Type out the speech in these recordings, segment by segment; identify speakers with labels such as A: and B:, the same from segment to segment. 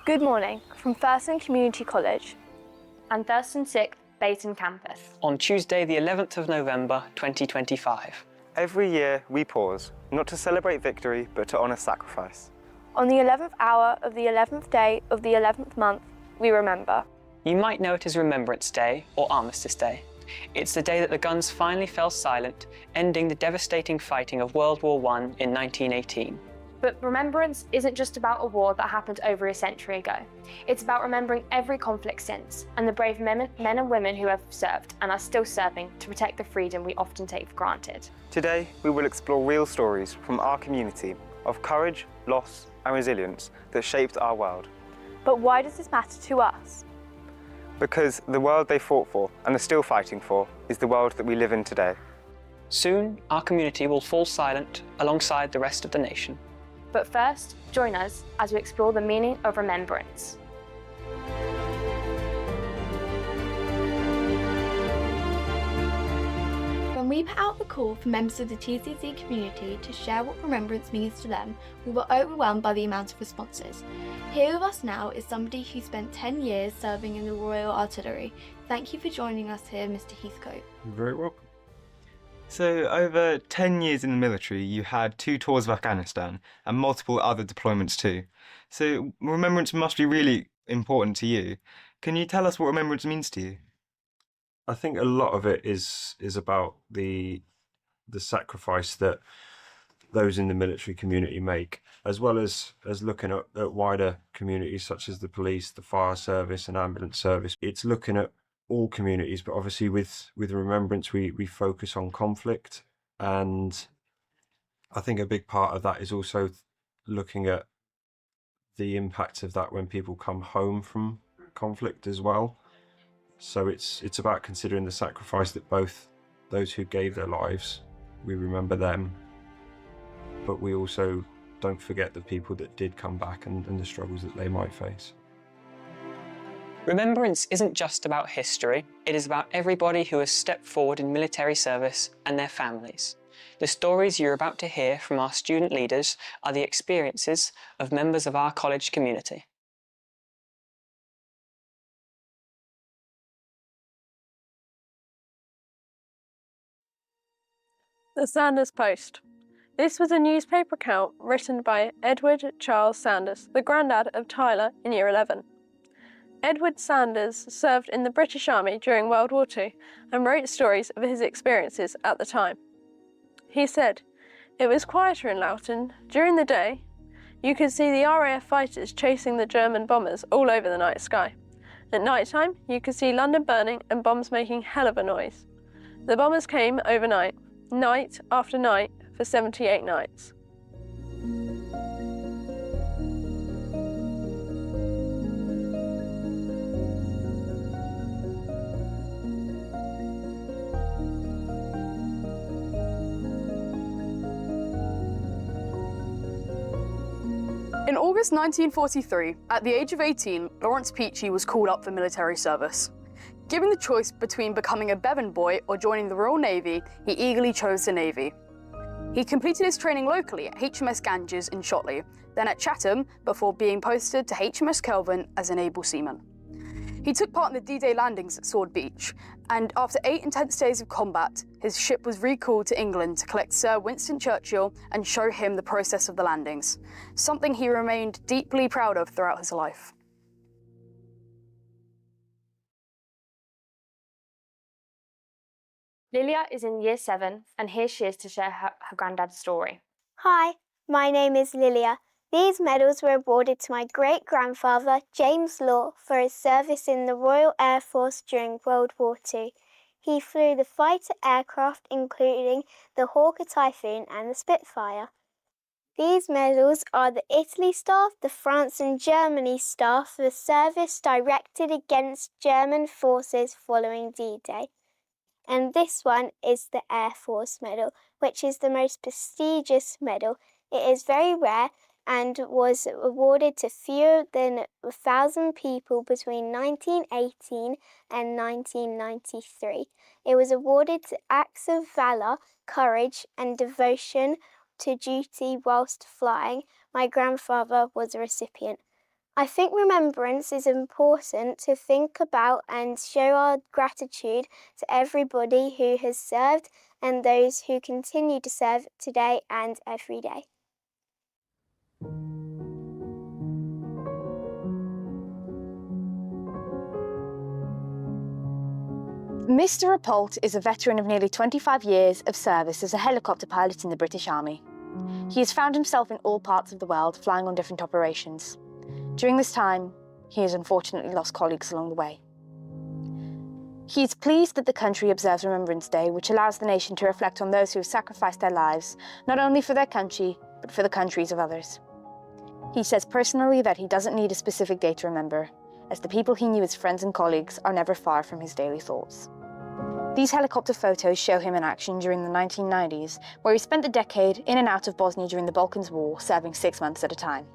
A: Good morning from Thurston Community College
B: and Thurston 6th Bayton campus.
C: On Tuesday the 11th of November 2025.
D: Every year we pause, not to celebrate victory, but to honour sacrifice.
A: On the 11th hour of the 11th day of the 11th month, we remember.
C: You might know it as Remembrance Day or Armistice Day. It's the day that the guns finally fell silent, ending the devastating fighting of World War I in 1918.
B: But remembrance isn't just about a war that happened over a century ago. It's about remembering every conflict since, and the brave men and women who have served and are still serving to protect the freedom we often take for granted.
D: Today, we will explore real stories from our community of courage, loss, and resilience that shaped our world.
A: But why does this matter to us?
D: Because the world they fought for and are still fighting for is the world that we live in today.
C: Soon, our community will fall silent alongside the rest of the nation.
B: But first, join us as we explore the meaning of remembrance.
E: When we put out the call for members of the TCC community to share what remembrance means to them, we were overwhelmed by the amount of responses. Here with us now is somebody who spent 10 years serving in the Royal Artillery. Thank you for joining us here, Mr. Heathcote.
F: You're very welcome. So, over 10 years in the military, you had 2 tours of Afghanistan and multiple other deployments too. So, remembrance must be really important to you. Can you tell us what remembrance means to you?
G: I think a lot of it is about the sacrifice that those in the military community make, as well as looking at wider communities such as the police, the fire service and ambulance service. It's looking at all communities, but obviously with remembrance we focus on conflict, and I think a big part of that is also looking at the impact of that when people come home from conflict as well. So it's about considering the sacrifice that both those who gave their lives, we remember them, but we also don't forget the people that did come back and the struggles that they might face.
C: Remembrance isn't just about history, it is about everybody who has stepped forward in military service and their families. The stories you're about to hear from our student leaders are the experiences of members of our college community.
A: The Sanders Post. This was a newspaper account written by Edward Charles Sanders, the granddad of Tyler in Year 11. Edward Sanders served in the British Army during World War II and wrote stories of his experiences at the time. He said, "It was quieter in Loughton. During the day, you could see the RAF fighters chasing the German bombers all over the night sky. At night time, you could see London burning and bombs making hell of a noise. The bombers came overnight, night after night, for 78 nights.
H: In August 1943, at the age of 18, Lawrence Peachey was called up for military service. Given the choice between becoming a Bevan boy or joining the Royal Navy, he eagerly chose the Navy. He completed his training locally at HMS Ganges in Shotley, then at Chatham, before being posted to HMS Kelvin as an able seaman. He took part in the D-Day landings at Sword Beach, and after 8 intense days of combat, his ship was recalled to England to collect Sir Winston Churchill and show him the process of the landings, something he remained deeply proud of throughout his life.
B: Lilia is in Year 7, and here she is to share her granddad's story.
I: Hi, my name is Lilia. These medals were awarded to my great-grandfather, James Law, for his service in the Royal Air Force during World War II. He flew the fighter aircraft, including the Hawker Typhoon and the Spitfire. These medals are the Italy Star, the France and Germany Star for the service directed against German forces following D-Day. And this one is the Air Force Medal, which is the most prestigious medal. It is very rare and was awarded to fewer than 1,000 people between 1918 and 1993. It was awarded to acts of valour, courage and devotion to duty whilst flying. My grandfather was a recipient. I think remembrance is important to think about and show our gratitude to everybody who has served and those who continue to serve today and every day.
J: Mr. Rappolt is a veteran of nearly 25 years of service as a helicopter pilot in the British Army. He has found himself in all parts of the world, flying on different operations. During this time, he has unfortunately lost colleagues along the way. He is pleased that the country observes Remembrance Day, which allows the nation to reflect on those who have sacrificed their lives, not only for their country, but for the countries of others. He says personally that he doesn't need a specific day to remember, as the people he knew as friends and colleagues are never far from his daily thoughts. These helicopter photos show him in action during the 1990s, where he spent the decade in and out of Bosnia during the Balkans War, serving 6 months at a time.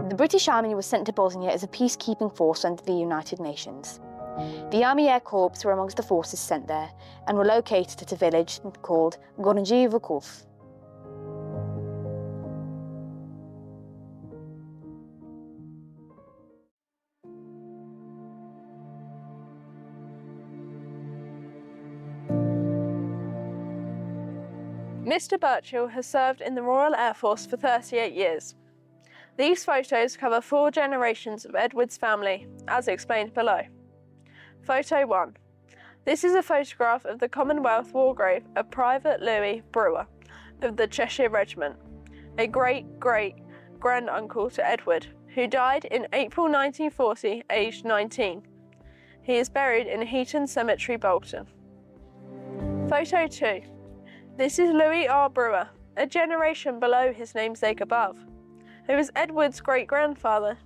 J: The British Army was sent to Bosnia as a peacekeeping force under the United Nations. The Army Air Corps were amongst the forces sent there and were located at a village called Gornji Vukov.
A: Mr. Burchill has served in the Royal Air Force for 38 years. These photos cover 4 generations of Edward's family, as explained below. Photo 1. This is a photograph of the Commonwealth War grave of Private Louis Brewer of the Cheshire Regiment, a great-great-granduncle to Edward, who died in April 1940, aged 19. He is buried in Heaton Cemetery, Bolton. Photo 2. This is Louis R. Brewer, a generation below his namesake above, who was Edward's great-grandfather.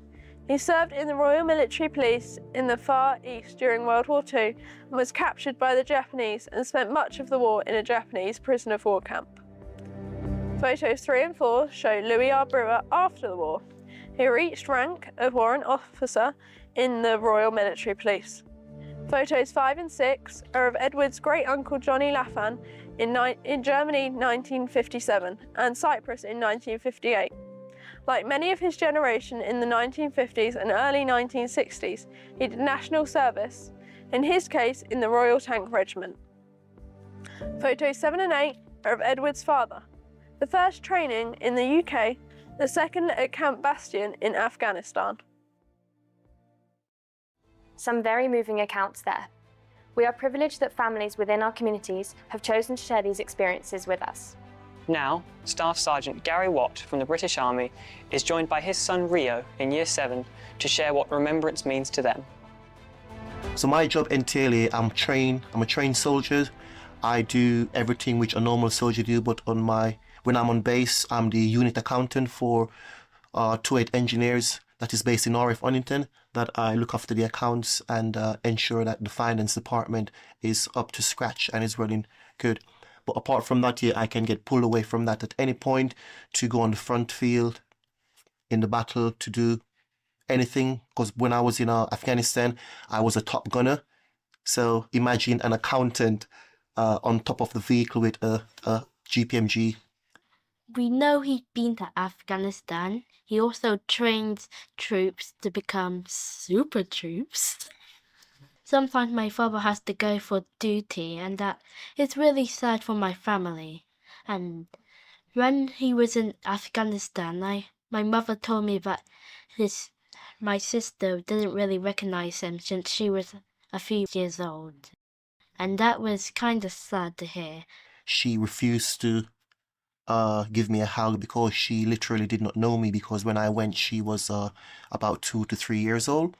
A: He served in the Royal Military Police in the Far East during World War II and was captured by the Japanese and spent much of the war in a Japanese prisoner of war camp. Photos 3 and 4 show Louis R. Brewer after the war. He reached rank of warrant officer in the Royal Military Police. Photos 5 and 6 are of Edward's great-uncle Johnny Laffan in Germany 1957 and Cyprus in 1958. Like many of his generation in the 1950s and early 1960s, he did national service, in his case in the Royal Tank Regiment. Photos 7 and 8 are of Edward's father, the first training in the UK, the second at Camp Bastion in Afghanistan.
B: Some very moving accounts there. We are privileged that families within our communities have chosen to share these experiences with us.
C: Now, Staff Sergeant Gary Watt from the British Army is joined by his son Rio in Year 7 to share what remembrance means to them.
K: So my job entails, I'm a trained soldier. I do everything which a normal soldier do, but when I'm on base, I'm the unit accountant for 28 engineers that is based in RF Onington, that I look after the accounts and ensure that the finance department is up to scratch and is running good. But apart from that, I can get pulled away from that at any point to go on the front field in the battle to do anything. Because when I was in Afghanistan, I was a top gunner. So imagine an accountant on top of the vehicle with a GPMG.
L: We know he'd been to Afghanistan. He also trains troops to become super troops. Sometimes my father has to go for duty, and that is really sad for my family. And when he was in Afghanistan, my mother told me that my sister didn't really recognize him since she was a few years old. And that was kind of sad to hear.
K: She refused to give me a hug because she literally did not know me, because when I went she was about 2 to 3 years old.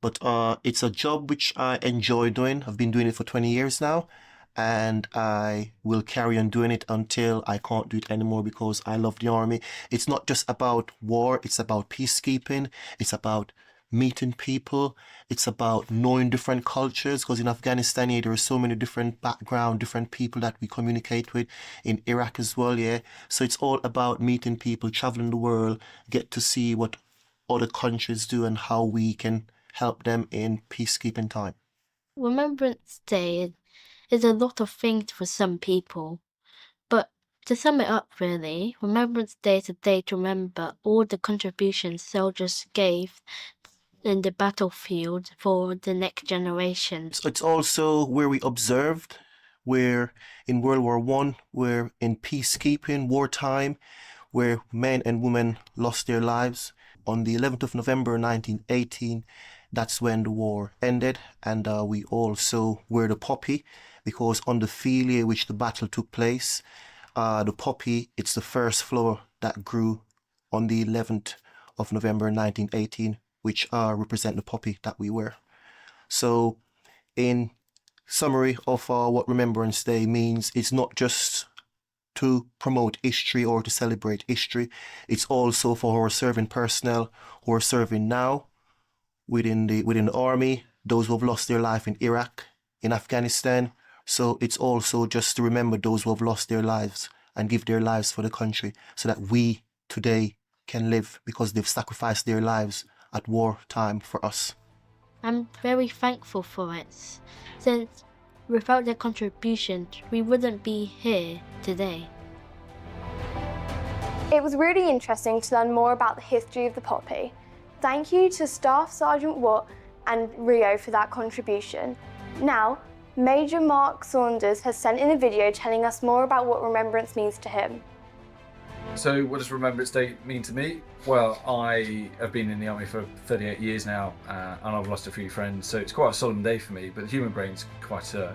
K: But it's a job which I enjoy doing. I've been doing it for 20 years now, and I will carry on doing it until I can't do it anymore, because I love the army. It's not just about war, it's about peacekeeping, it's about meeting people, it's about knowing different cultures, because in Afghanistan there are so many different backgrounds, different people that we communicate with, in Iraq as well, so it's all about meeting people, traveling the world, get to see what other countries do and how we can help them in peacekeeping time.
L: Remembrance Day is a lot of things for some people, but To sum it up really, Remembrance Day is a day to remember all the contributions soldiers gave in the battlefield for the next generation.
K: It's also where we observed, where in World War I, where in peacekeeping, wartime, where men and women lost their lives. On the 11th of November 1918, that's when the war ended, and we also wear the poppy, because on the field which the battle took place, the poppy, it's the first flower that grew on the 11th of November 1918, which represent the poppy that we wear. So, in summary of what Remembrance Day means, it's not just to promote history or to celebrate history, it's also for our serving personnel who are serving now within the army, those who have lost their life in Iraq, in Afghanistan. So it's also just to remember those who have lost their lives and give their lives for the country so that we today can live because they've sacrificed their lives at wartime for us.
L: I'm very thankful for it, since without their contributions, we wouldn't be here today.
B: It was really interesting to learn more about the history of the poppy. Thank you to Staff Sergeant Watt and Rio for that contribution. Now, Major Mark Saunders has sent in a video telling us more about what Remembrance means to him.
M: So what does Remembrance Day mean to me? Well, I have been in the army for 38 years now, and I've lost a few friends, so it's quite a solemn day for me, but the human brain's quite a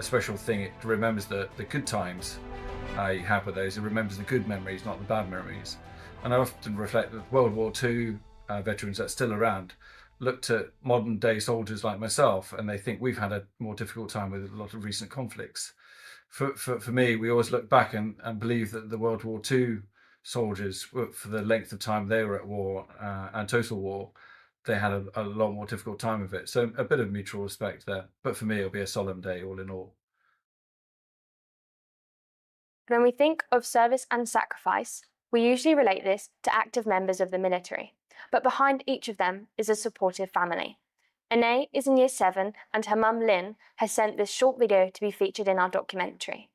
M: special thing. It remembers the good times you have with those. It remembers the good memories, not the bad memories. And I often reflect that World War II veterans that are still around looked at modern day soldiers like myself, and they think we've had a more difficult time with a lot of recent conflicts. For me, we always look back and believe that the World War II soldiers, for the length of time they were at war and total war, they had a lot more difficult time of it. So a bit of mutual respect there. But for me, it'll be a solemn day all in all.
B: When we think of service and sacrifice, we usually relate this to active members of the military. But behind each of them is a supportive family. Anae is in Year 7 and her mum Lynn has sent this short video to be featured in our documentary.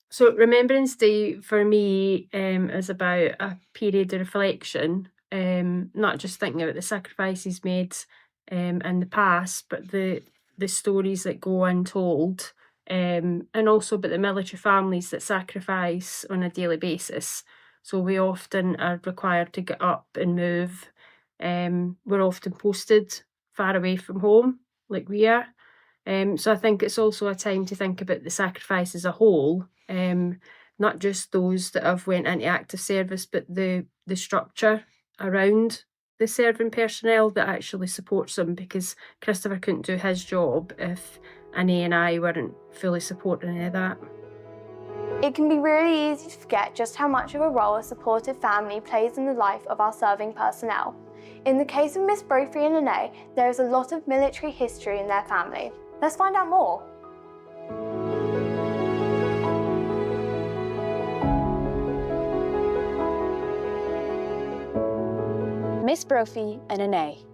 N: So Remembrance Day for me is about a period of reflection, not just thinking about the sacrifices made in the past, but the stories that go untold, and also about the military families that sacrifice on a daily basis. So we often are required to get up and move. We're often posted far away from home, like we are. So I think it's also a time to think about the sacrifice as a whole, not just those that have went into active service, but the structure around the serving personnel that actually supports them, because Christopher couldn't do his job if Anae and I weren't fully supporting any of that.
B: It can be really easy to forget just how much of a role a supportive family plays in the life of our serving personnel. In the case of Miss Brophy and Anae, there is a lot of military history in their family. Let's find out more.
J: Miss Brophy and Anae.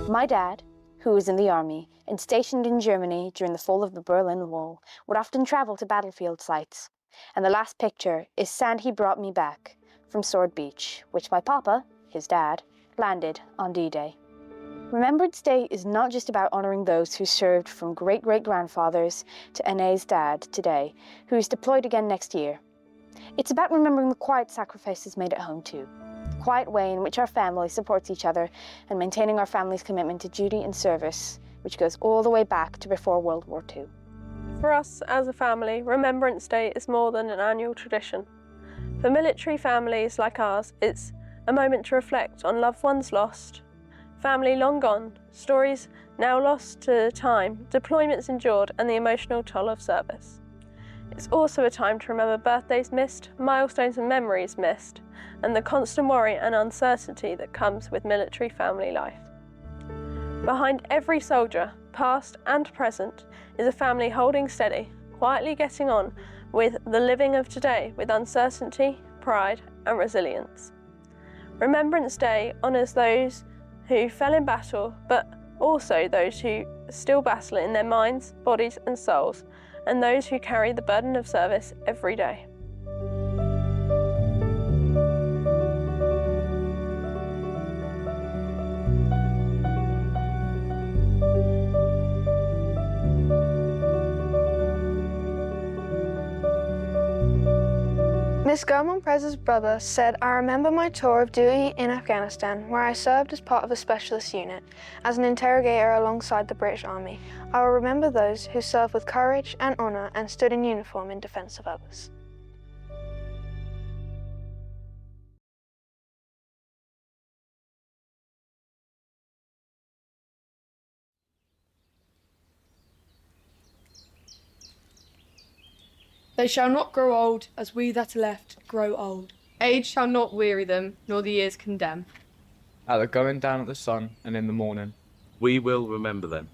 J: My dad, who was in the army and stationed in Germany during the fall of the Berlin Wall, would often travel to battlefield sites. And the last picture is sand he brought me back from Sword Beach, which my papa, his dad, landed on D-Day. Remembrance Day is not just about honouring those who served from great-great-grandfathers to Anae's dad today, who is deployed again next year. It's about remembering the quiet sacrifices made at home too, the quiet way in which our family supports each other and maintaining our family's commitment to duty and service, which goes all the way back to before World War II.
A: For us as a family, Remembrance Day is more than an annual tradition. For military families like ours, it's a moment to reflect on loved ones lost, family long gone, stories now lost to time, deployments endured, and the emotional toll of service. It's also a time to remember birthdays missed, milestones and memories missed, and the constant worry and uncertainty that comes with military family life. Behind every soldier, past and present, is a family holding steady, quietly getting on with the living of today with uncertainty, pride and resilience. Remembrance Day honours those who fell in battle, but also those who still battle in their minds, bodies and souls, and those who carry the burden of service every day.
O: Miss Gurman-Prez's brother said, "I remember my tour of duty in Afghanistan, where I served as part of a specialist unit, as an interrogator alongside the British Army. I will remember those who served with courage and honour and stood in uniform in defence of others."
H: They shall not grow old, as we that are left grow old. Age shall not weary them, nor the years condemn.
P: At the going down of the sun and in the morning,
Q: we will remember them.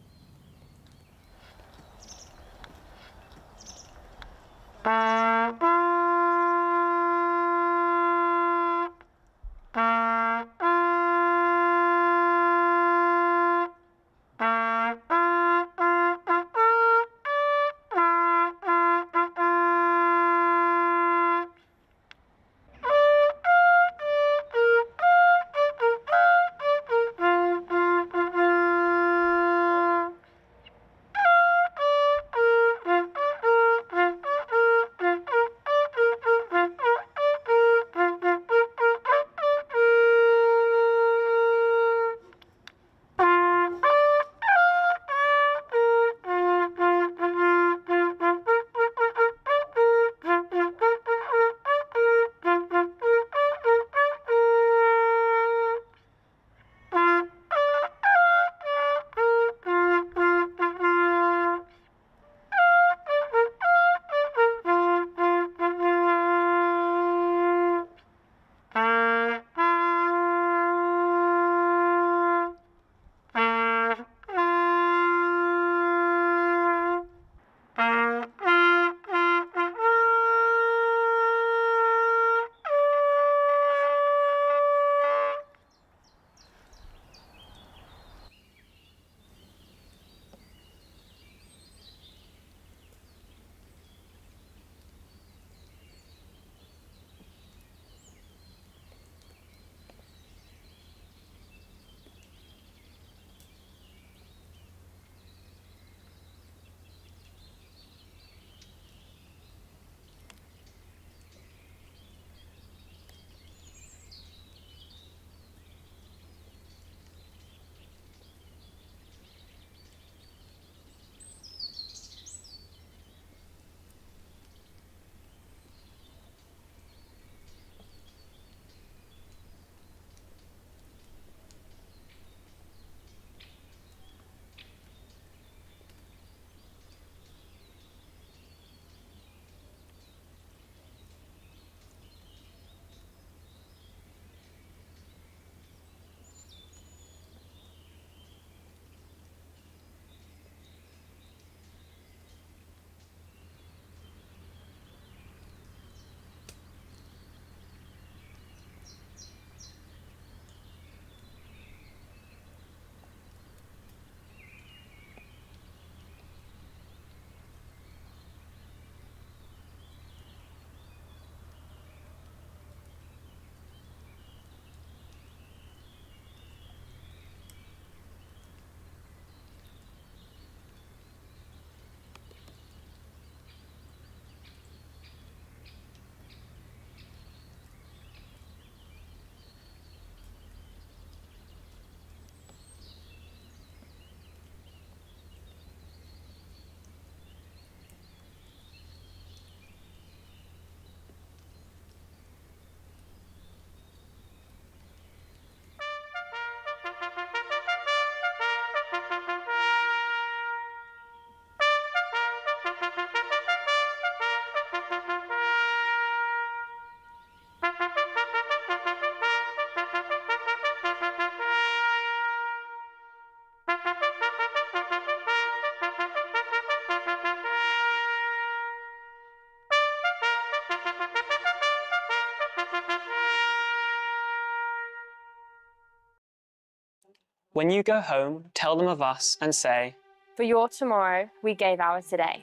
C: When you go home, tell them of us and say,
B: For your tomorrow, we gave ours today.